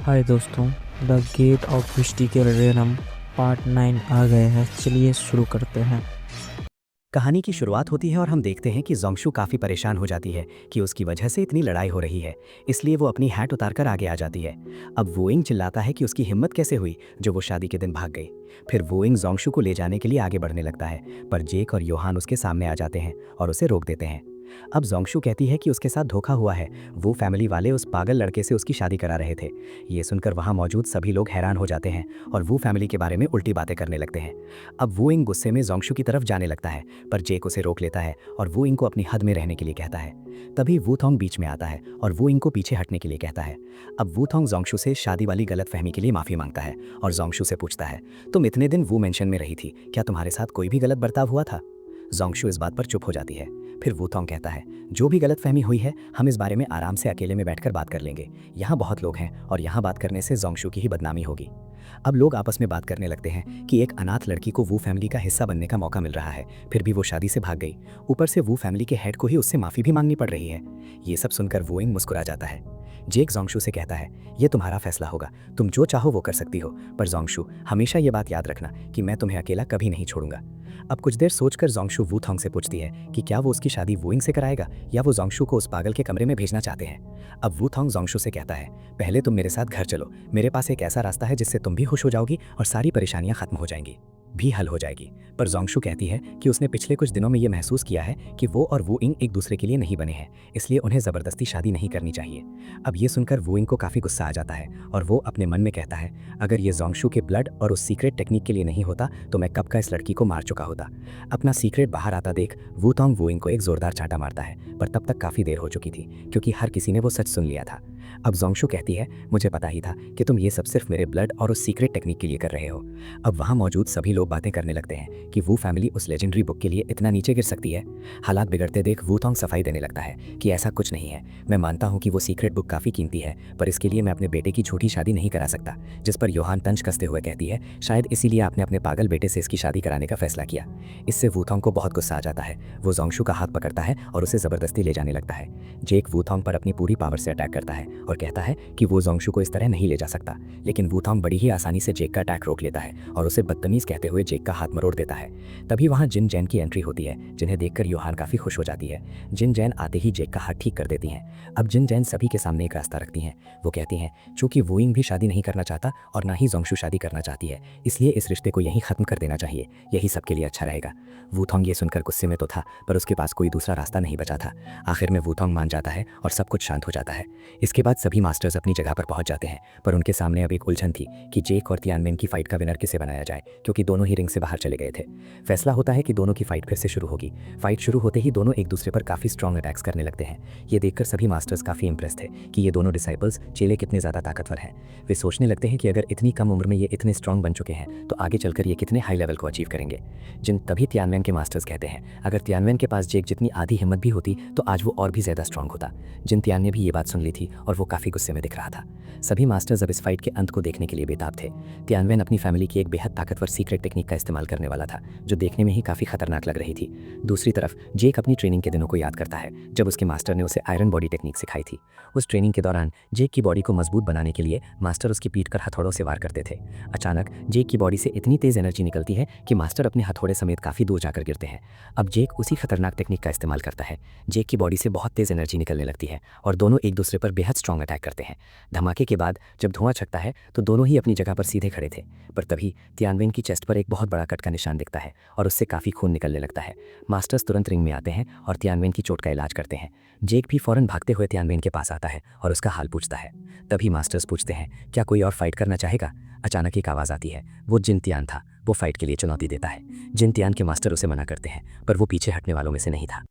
हाय दोस्तों, the gate of mystical realm part 9 आ गए हैं। चलिए शुरू करते हैं। कहानी की शुरुआत होती है और हम देखते हैं कि जोंगशू काफ़ी परेशान हो जाती है कि उसकी वजह से इतनी लड़ाई हो रही है, इसलिए वो अपनी हैट उतारकर आगे आ जाती है। अब वुइंग चिल्लाता है कि उसकी हिम्मत कैसे हुई जो वो शादी के दिन भाग गई। फिर वुइंग जोंगशू को ले जाने के लिए आगे बढ़ने लगता है, पर जेक और योहान उसके सामने आ जाते हैं और उसे रोक देते हैं। अब जोंगशू कहती है कि उसके साथ धोखा हुआ है, वो फैमिली वाले उस पागल लड़के से उसकी शादी करा रहे थे। ये सुनकर वहाँ मौजूद सभी लोग हैरान हो जाते हैं और वो फैमिली के बारे में उल्टी बातें करने लगते हैं। अब वुइंग गुस्से में जोंगशू की तरफ जाने लगता है, पर जेक उसे रोक लेता है और वुइंग को अपनी हद में रहने के लिए कहता है। तभी वूथोंग बीच में आता है और वुइंग को पीछे हटने के लिए कहता है। अब वूथोंग जोंगशू से शादी वाली गलतफहमी के लिए माफ़ी मांगता है और जोंगशू से पूछता है, तुम इतने दिन वू मेंशन में रही थी, क्या तुम्हारे साथ कोई भी गलत बर्ताव हुआ था? जोंगशू इस बात पर चुप हो जाती है। फिर वूथोंग कहता है, जो भी गलतफहमी हुई है हम इस बारे में आराम से अकेले में बैठकर बात कर लेंगे। यहाँ बहुत लोग हैं और यहाँ बात करने से जोंगशू की ही बदनामी होगी। अब लोग आपस में बात करने लगते हैं कि एक अनाथ लड़की को वू फैमिली का हिस्सा बनने का मौका मिल रहा है, फिर भी वो शादी से भाग गई। ऊपर से वू फैमिली के हेड को ही उससे माफ़ी भी मांगनी पड़ रही है। ये सब सुनकर वुइंग मुस्कुरा जाता है। जेक जोंगशू से कहता है, ये तुम्हारा फैसला होगा, तुम जो चाहो वो कर सकती हो, पर जोंगशू हमेशा ये बात याद रखना कि मैं तुम्हें अकेला कभी नहीं छोड़ूंगा। अब कुछ देर सोचकर जोंगशू वूथोंग से पूछती है कि क्या वो उसकी शादी वुइंग से कराएगा या वो जोंगशू को उस पागल के कमरे में भेजना चाहते हैं। अब वूथोंग जोंगशू से कहता है, पहले तुम मेरे साथ घर चलो, मेरे पास एक ऐसा रास्ता है जिससे तुम भी खुश हो जाओगी और सारी परेशानियां खत्म हो जाएंगी, भी हल हो जाएगी। पर जोंगशू कहती है कि उसने पिछले कुछ दिनों में ये महसूस किया है कि वो और वुइंग एक दूसरे के लिए नहीं बने हैं, इसलिए उन्हें ज़बरदस्ती शादी नहीं करनी चाहिए। अब ये सुनकर वुइंग को काफ़ी गुस्सा आ जाता है और वो अपने मन में कहता है, अगर ये जोंगशू के ब्लड और उस सीक्रेट टेक्निक के लिए नहीं होता तो मैं कब का इस लड़की को मार चुका होता। अपना सीक्रेट बाहर आता देख वूथोंग वुइंग को एक जोरदार चांटा मारता है, पर तब तक काफ़ी देर हो चुकी थी क्योंकि हर किसी ने वो सच सुन लिया था। अब जोंगशू कहती है, मुझे पता ही था कि तुम ये सब सिर्फ मेरे ब्लड और उस सीक्रेट टेक्निक के लिए कर रहे हो। अब वहाँ मौजूद सभी लोग बातें करने लगते हैं कि वू फैमिली उस लेजेंडरी बुक के लिए इतना नीचे गिर सकती है। हालात बिगड़ते देख वूथोंग सफाई देने लगता है कि ऐसा कुछ नहीं है, मैं मानता हूँ कि वो सीक्रेट बुक काफ़ी कीमती है, पर इसके लिए मैं अपने बेटे की छोटी शादी नहीं करा सकता। जिस पर योहान तंज कसते हुए कहती है, शायद इसीलिए आपने अपने पागल बेटे से इसकी शादी कराने का फैसला किया। इससे वूथोंग को बहुत गुस्सा आ जाता है। वो जोंगशू का हाथ पकड़ता है और उसे ज़बरदस्ती ले जाने लगता है। जेक वूथोंग पर अपनी पूरी पावर से अटैक करता है और कहता है कि वो जोंगशू को इस तरह नहीं ले जा सकता, लेकिन वूथोंग बड़ी ही आसानी से जेक का अटैक रोक लेता है और उसे बदतमीज कहते हुए जेक का हाथ मरोड़ देता है। तभी वहाँ जिन जैन की एंट्री होती है, जिन्हें देखकर योहान काफ़ी खुश हो जाती है। जिन जैन आते ही जेक का हाथ ठीक कर देती हैं। अब जिन जैन सभी के सामने एक रास्ता रखती हैं। वो कहती हैं, चूंकि वुइंग भी शादी नहीं करना चाहता और ना ही जोंगशू शादी करना चाहती है, इसलिए इस रिश्ते को यहीं ख़त्म कर देना चाहिए, यही सबके लिए अच्छा रहेगा। वूथोंग ये सुनकर गुस्से में तो था, पर उसके पास कोई दूसरा रास्ता नहीं बचा था। आखिर में वूथोंग मान जाता है और सब कुछ शांत हो जाता है। इसके बाद सभी मास्टर्स अपनी जगह पर पहुंच जाते हैं, पर उनके सामने अब एक उलझन थी कि जेक और तियानमेन की फाइट का विनर किसे बनाया जाए, क्योंकि दोनों ही रिंग से बाहर चले गए थे। फैसला होता है कि दोनों की फाइट फिर से शुरू होगी। फाइट शुरू होते ही दोनों एक दूसरे पर काफ़ी स्ट्रॉन्ग अटैक्स करने लगते हैं। ये देखकर सभी मास्टर्स काफ़ी इंप्रेस थे कि ये दोनों डिसाइपल्स चेले कितने ज़्यादा ताकतवर हैं। वे सोचने लगते हैं कि अगर इतनी कम उम्र में ये इतने स्ट्रॉन्ग बन चुके हैं तो आगे चलकर ये कितने हाई लेवल को अचीव करेंगे। तभी तियानमेन के मास्टर्स कहते हैं, अगर तियानमेन के पास जेक जितनी आधी हिम्मत भी होती तो आज वो और भी ज़्यादा स्ट्रॉन्ग होता। तियान ने भी ये बात सुन ली थी और वो काफ़ी गुस्से में दिख रहा था। सभी मास्टर्स अब इस फाइट के अंत को देखने के लिए बेताब थे। तियानमेन अपनी फैमिली की एक बेहद ताकतवर सीक्रेट टेक्निक का इस्तेमाल करने वाला था, जो देखने में ही काफ़ी खतरनाक लग रही थी। दूसरी तरफ जेक अपनी ट्रेनिंग के दिनों को याद करता है, जब उसके मास्टर ने उसे आयरन बॉडी टेक्निक सिखाई थी। उस ट्रेनिंग के दौरान जेक की बॉडी को मजबूत बनाने के लिए मास्टर उसकी पीठ कर हथौड़ों से वार करते थे। अचानक जेक की बॉडी से इतनी तेज एनर्जी निकलती है कि मास्टर अपने हथौड़े समेत काफ़ी दूर जाकर गिरते हैं। अब जेक उसी खतरनाक टेक्निक का इस्तेमाल करता है। जेक की बॉडी से बहुत तेज एनर्जी निकलने लगती है और दोनों एक दूसरे पर बेहद स्ट्रॉन्ग अटैक करते हैं। धमाके के बाद जब धुआं छकता है तो दोनों ही अपनी जगह पर सीधे खड़े थे, पर तभी तियानवेन की चेस्ट पर एक बहुत बड़ा कट का निशान दिखता है और उससे काफ़ी खून निकलने लगता है। मास्टर्स तुरंत रिंग में आते हैं और तियानवेन की चोट का इलाज करते हैं। जेक भी फौरन भागते हुए तियानवेन के पास आता है और उसका हाल पूछता है। तभी मास्टर्स पूछते हैं, क्या कोई और फाइट करना चाहेगा? अचानक एक आवाज़ आती है, वो जिनतियान था। वो फाइट के लिए चुनौती देता है। जिनतियान के मास्टर उसे मना करते हैं, पर वो पीछे हटने वालों में से नहीं था।